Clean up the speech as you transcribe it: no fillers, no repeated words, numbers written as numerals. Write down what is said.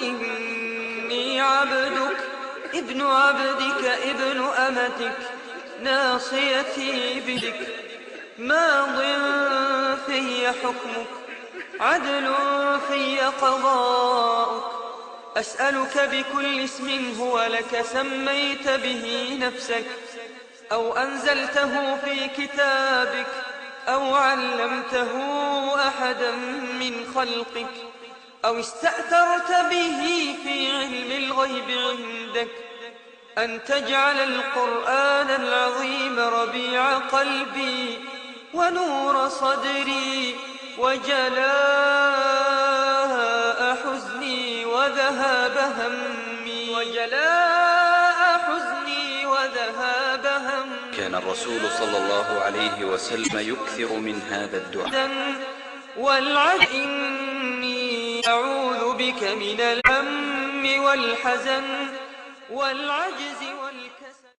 إني عبدك ابن عبدك ابن أمتك ناصيتي بيدك ماض في حكمك عدل في قضاؤك أسألك بكل اسم هو لك سميت به نفسك أو أنزلته في كتابك أو علمته أحدا من خلقك أو استأثرت به في علم الغيب عندك أن تجعل القرآن العظيم ربيع قلبي ونور صدري وجلاء حزني وذهاب همي كان الرسول صلى الله عليه وسلم يكثر من هذا الدعاء. إني أعوذ بك من الهم والحزن والعجز والكسل.